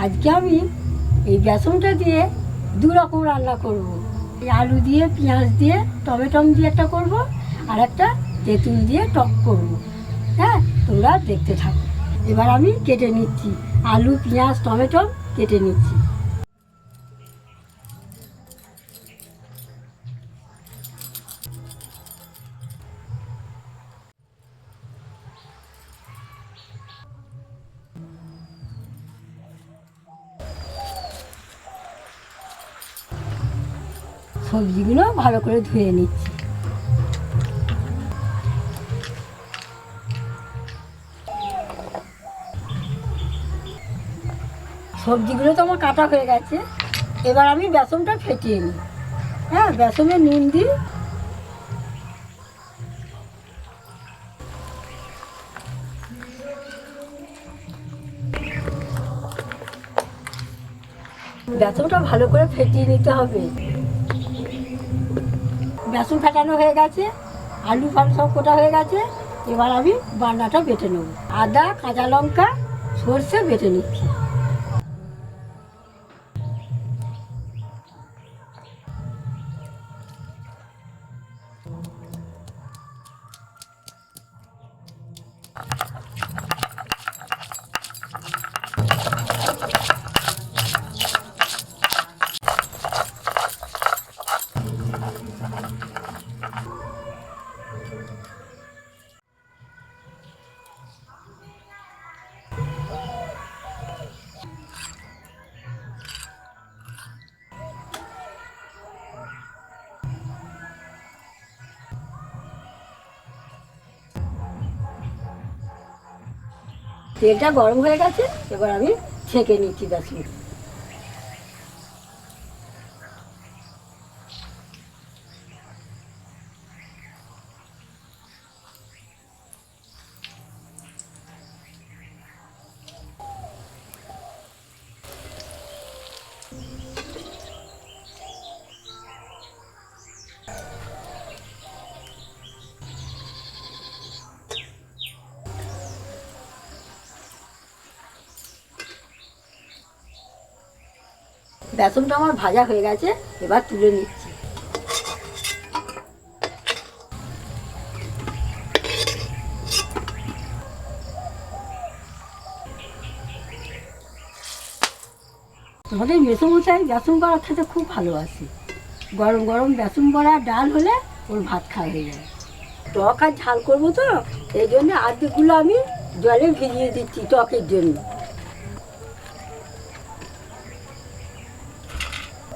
আজকে আমি এই বেসনটা দিয়ে দু রকম রান্না করব। এই আলু দিয়ে পেঁয়াজ দিয়ে টমেটো দিয়ে একটা করব, আর একটা তেঁতুল দিয়ে টক করব। হ্যাঁ, তোমরা দেখতে থাকো। এবার আমি কেটে নিচ্ছি, আলু পেঁয়াজ টমেটো কেটে নিচ্ছি। সবজিগুলো ভালো করে ধুয়ে নিচ্ছি। সবজিগুলো তো আমার কাটা হয়ে গেছে। এবার আমি বেসনটা ফেটিয়ে নিই। হ্যাঁ, বেসনে নুন দিই, বেসনটা ভালো করে ফেটিয়ে নিতে হবে। বেসন ফেটানো হয়ে গেছে, আলু ফালু সব কোটা হয়ে গেছে। এবার আমি বান্নাটা বেটে নেব। আদা কাঁচা লঙ্কা সর্ষে বেটে নিচ্ছি। তেলটা গরম হয়ে গেছে, এবার আমি ছেঁকে নিচ্ছি বেসন। বেসনটা আমার ভাজা হয়ে গেছে, এবার তুলে নিচ্ছি। আমাদের মেসোমশাই বেসন বড়া খেতে খুব ভালোবাসে। গরম গরম বেসন বড়া ডাল হলে ওর ভাত খাওয়া হয়ে যায়। টক আর ঝাল করবো তো, এই জন্য আর্ধেকগুলো আমি জলে ভিজিয়ে দিচ্ছি টকের জন্য।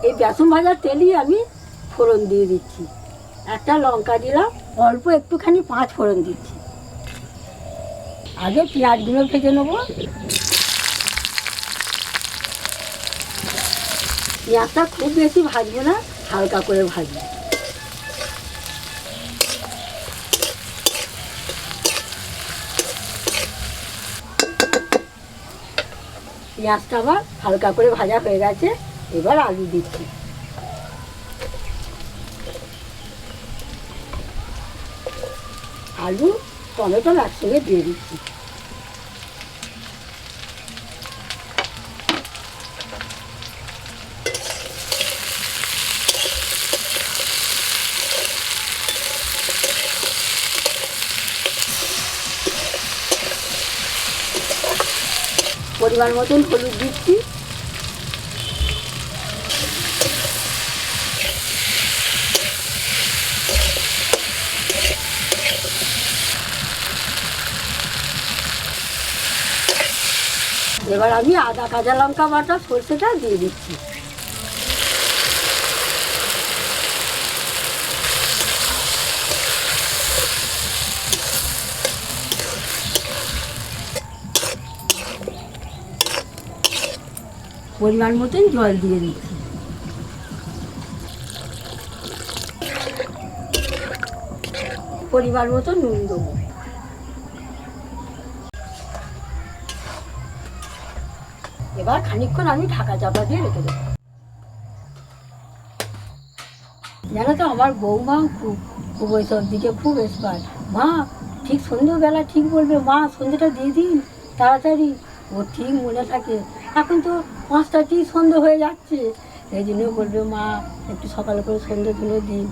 এই বেসন ভাজার তেলই আমি ফোড়ন দিয়ে দিচ্ছি। একটা লঙ্কা দিলাম, অল্প একটুখানি 5 ফোড়ন দিচ্ছি। আগে পেঁয়াজগুলো ভেজে নেবো। পেঁয়াজটা খুব বেশি ভাজবো না, হালকা করে ভাজবো। পেঁয়াজটা আবার হালকা করে ভাজা হয়ে গেছে, এবার আলু দিচ্ছি। আলু টমেটো একসঙ্গে দিয়ে দিচ্ছি। পরিমাণ মতন হলুদ দিচ্ছি। এবার আমি আদা কাঁচা লঙ্কা বাটা সর্ষেটা দিয়ে দিচ্ছি। পরিমাণ মতন জল দিয়ে দিচ্ছি। পরিমাণ মতো নুন দেবো। এবার খানিকক্ষণ আমি ঢাকা চাপা দিয়ে রেখে দেবো। জানো তো, আমার বৌমাও খুব ওইসব দিকে খুব এক্সপার্ট। মা ঠিক সন্ধ্যেবেলা ঠিক বলবে, মা সন্ধ্যেটা দিয়ে দিন তাড়াতাড়ি। ও ঠিক মনে থাকে। এখন তো 5টাতেই সন্ধ্যে হয়ে যাচ্ছে, এই জন্য বলবে মা একটু সকালে করে সন্ধ্যে তুলে দিন।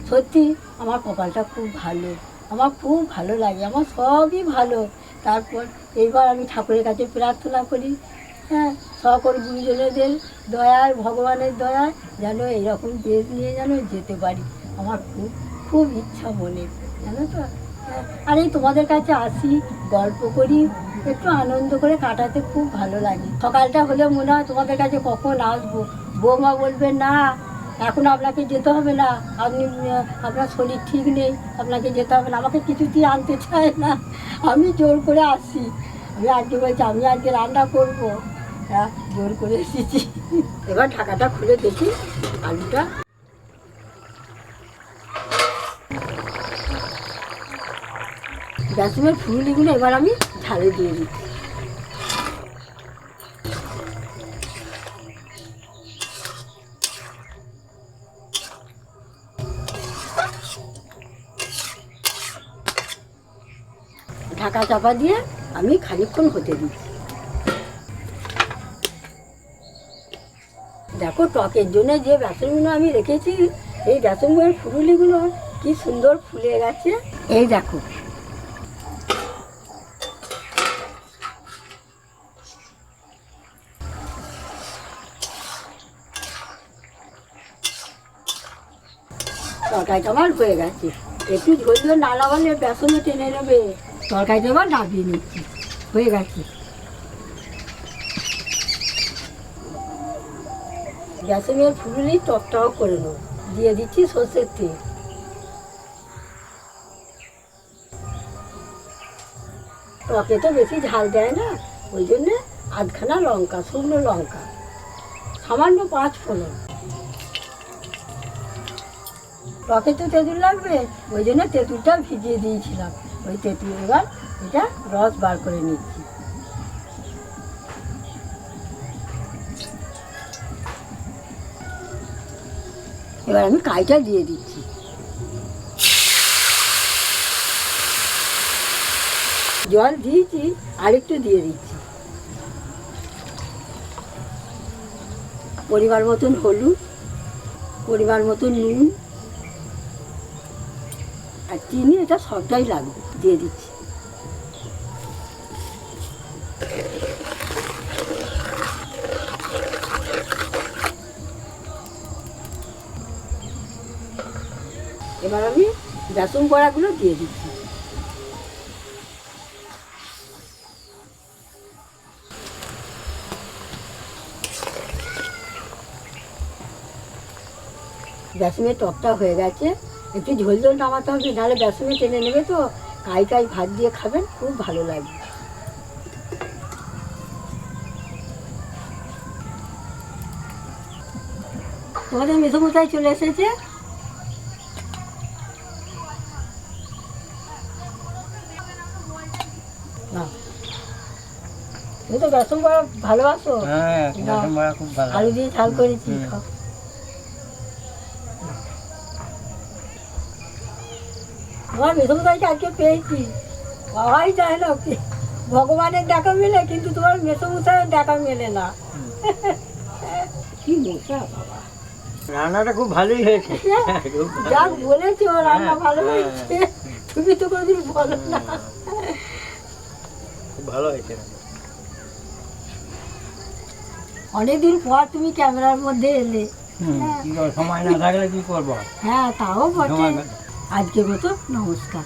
সত্যি আমার কপালটা খুব ভালো, আমার খুব ভালো লাগে, আমার সবই ভালো। তারপর এইবার আমি ঠাকুরের কাছে প্রার্থনা করি, হ্যাঁ, সকল গুরুজনেদের দয়ায়, ভগবানের দয়ায় যেন এইরকম দেশ নিয়ে যেন যেতে পারি, আমার খুব খুব ইচ্ছা মনে, জানো তো। হ্যাঁ, আর এই তোমাদের কাছে আসি, গল্প করি, একটু আনন্দ করে কাটাতে খুব ভালো লাগে। সকালটা হলে মনে হয় তোমাদের কাছে কখন আসবো, বৌমা বলবে না এখন আপনাকে যেতে হবে না, আপনি আপনার শরীর ঠিক নেই, আপনাকে যেতে হবে না, আমাকে কিছুতেই আনতে চায় না, আমি জোর করে আসি। আমি আজকে বলছি আমি আজকে রান্না করবো, হ্যাঁ জোর করে এসেছি। এবার ঢাকাটা খুলে দেখি আলুটা, বেসনের ফুলগুলো এবার আমি ঝালে দিয়ে দিচ্ছি। ঢাকা চাপা দিয়ে আমি খানিকক্ষণ হতে দিই। দেখো টকের জন্য যে বেসনগুলো আমি রেখেছি, এই বেসনগুলোর ফুলগুলো কি সুন্দর ফুলে গেছে, এই দেখো। তরকারিটা আমার হয়ে গেছে, একটু ঝোল ঝোল না লাগালে বেসনে টেনে নেবে। তরকারিটা আবার নামিয়ে নিচ্ছি, হয়ে গেছে। বেসনের ফুলুলি টকটাও করে নেব, দিয়ে দিচ্ছি সর্ষের তেল। টকে তো বেশি ঝাল দেয় না, ওই জন্যে আধখানা লঙ্কা, শুকনো লঙ্কা, সামান্য 5 ফোড়ন। টকে তো তেঁতুল লাগবে, ওই জন্য তেঁতুলটা ভিজিয়ে দিয়েছিলাম, ওই তেঁতুল এবার এটা রস বার করে নিচ্ছি। এবার আমি কাইটা দিয়ে দিচ্ছি। জল দিয়েছি, আরেকটু দিয়ে দিচ্ছি। পরিমাণ মতন হলুদ, পরিমাণ মতন নুন আর চিনি, এটা সবটাই লাগবে, দিয়ে দিচ্ছি। এবার আমি বেসন বড়াগুলো দিয়ে দিচ্ছি। বেসনের টকটা হয়ে গেছে, একটু ঝোল ঝোল নামাতে হবে, নাহলে বেসনে টেনে নেবে তো। কাই কাই ভাত দিয়ে খাবেন, খুব ভালো লাগবে। তোমাদের মেসোমশাই চলে এসেছে। তুমি তো বেসন বড়া ভালোবাসো, আলু দিয়ে ঝাল করেছি, খাও। তোমার মেসোমশাইকে আজকে পেয়েছি, বাবাই যায় না, ভগবানের দেখা মেলে কিন্তু তোমার মেসোমশাইয়ের দেখা মেলে না। কি মশা বাবা, রান্নাটা খুব ভালোই হয়েছে। যাক বলেছি ও রান্না ভালো হয়েছে, তুমি তো কোনোদিন বলো না। খুব ভালো হয়েছে। অনেকদিন পর তুমি ক্যামেরার মধ্যে এলে, সময় না থাকলে কি করবো। হ্যাঁ তাও বটে। আজকের মতো নমস্কার।